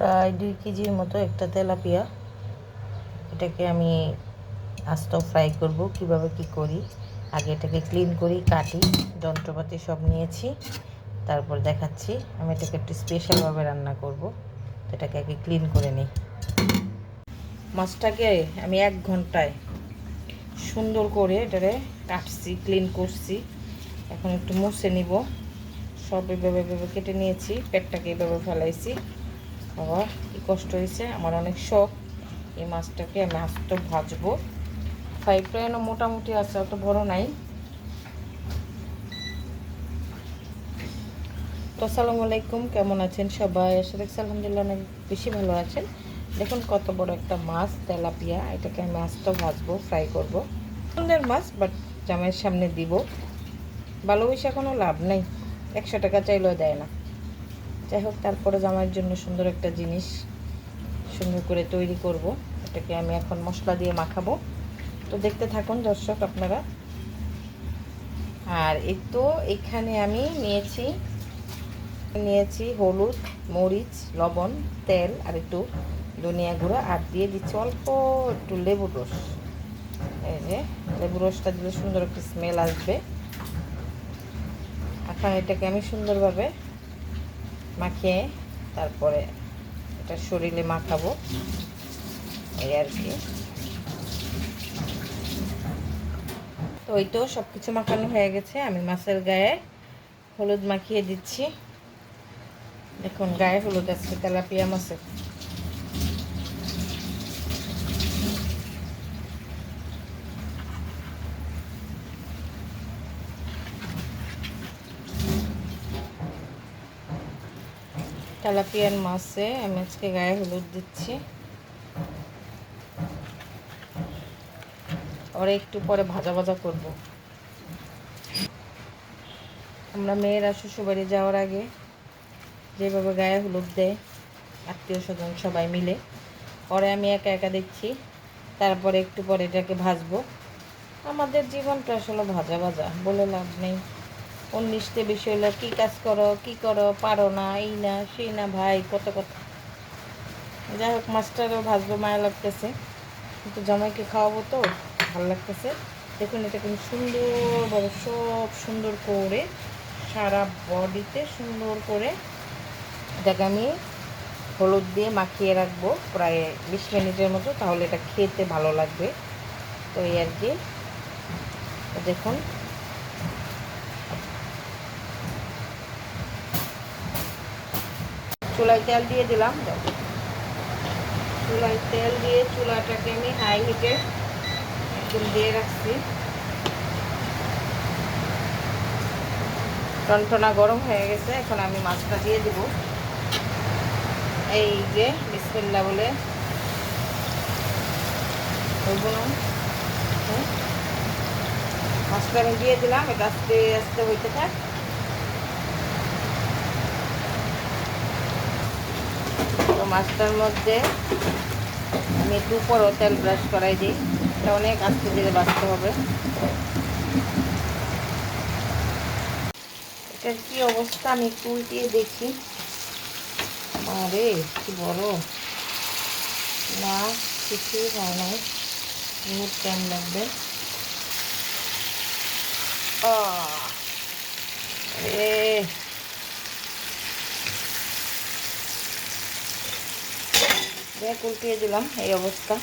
প্রায় 2 কেজির মতো একটা তেলাপিয়া। এটাকে আমি আস্ত ফ্রাই করব। কিভাবে কি করি, আগে এটাকে ক্লিন করি, কাটি, যন্ত্রপাতি সব নিয়েছি, তারপর দেখাচ্ছি। আমি এটাকে একটু স্পেশালভাবে রান্না করব, তো এটাকে আগে ক্লিন করে নিই। মাছটাকে আমি 1 ঘন্টায় সুন্দর করে এটারে কাটছি, ক্লিন করছি। এখন একটু মুছে নিব। সব এভাবে কেটে নিয়েছি, পেটটাকে এভাবে ফেলাইছি। বাবা কি কষ্ট হয়েছে, আমার অনেক শখ। এই মাছটাকে আমি আস্ত ভাজবো। ফ্রাই প্যানও মোটামুটি আছে, অত বড় নাই। তো আসসালামু আলাইকুম, কেমন আছেন সবাই? আশা রাখছি আলহামদুলিল্লাহ অনেক বেশি ভালো আছেন। দেখুন কত বড় একটা মাছ, তেলাপিয়া। এটাকে আমি আস্ত ভাজবো, ফ্রাই করব। সুন্দর মাছ, বাট জামাইয়ের সামনে দিব। ভালোবেসে কোনো লাভ নেই, 100 টাকা চাইলেও দেয় না। যাই হোক, তারপরে জামাইয়ের জন্য সুন্দর একটা জিনিস সুন্দর করে তৈরি করব। এটাকে আমি এখন মশলা দিয়ে মাখাবো। তো দেখতে থাকুন দর্শক আপনারা। আর এই তো এখানে আমি নিয়েছি হলুদ, মরিচ, লবণ, তেল আর একটু ধনিয়া গুঁড়ো, আর দিয়ে দিচ্ছি অল্প একটু লেবুর রস। এই যে লেবুর রসটা দিলে সুন্দর একটা স্মেল আসবে। এখন এটাকে আমি সুন্দরভাবে মাখিয়ে তারপরে এটা শরীরে মাখাবো, এই আর কি। তো ওই তো সব কিছু মাখানো হয়ে গেছে। আমি মাছের গায়ে হলুদ মাখিয়ে দিচ্ছি। দেখুন গায়ে হলুদ আছে তেলাপিয়া মাছের। তেলাপিয়ার মাছে আমি আজকে গায়ে হলুদ দিচ্ছি। ওরা একটু পরে ভাজা ভাজা করব। আমরা মেয়েরা শ্বশুরবাড়ি যাওয়ার আগে যেভাবে গায়ে হলুদ দেয় আত্মীয় স্বজন সবাই মিলে, পরে আমি একা একা দেখছি। তারপরে একটু পরে এটাকে ভাজবো। আমাদের জীবনটা আসলে ভাজা ভাজা, বলে লাভ নেই। 19তে বেশি হলো কী কাজ করো, কী করো, পারো না, এই না সেই না, ভাই কত কথা। যাই হোক, মাছটারও ভাজবো, মায়া লাগতেছে, কিন্তু জামাইকে খাওয়াবো তো ভালো লাগতেছে। দেখুন এটা কিন্তু সুন্দরভাবে সব সুন্দর করে সারা বডিতে সুন্দর করে এটাকে আমি হলুদ দিয়ে মাখিয়ে রাখবো প্রায় 20 মিনিটের মতো, তাহলে এটা খেতে ভালো লাগবে। তো এই আর কি। দেখুন চুলায় তেল দিয়ে দিলাম। চুলায় তেল দিয়ে চুলাটাকে আমি হাই হিটে একদম দিয়ে রাখছি। টনটনা গরম হয়ে গেছে। এখন আমি মাছটা দিয়ে দিব। এই যে বিসমিল্লাহ বলে মাছটা আমি দিয়ে দিলাম। এটা আস্তে আস্তে হইতে থাক। তো মাছটার মধ্যে আমি একটু উপরও তেল ব্রাশ করাই দিই। এটা অনেক আস্তে ধীরে বাঁচতে হবে। এটার কি অবস্থা আমি একটু উল্টিয়ে দেখি। আরে কি বড় না, কিছুই হয় নাই, বহুত টাইম লাগবে। দেখ উল্টিয়ে দিলাম, এই অবস্থা।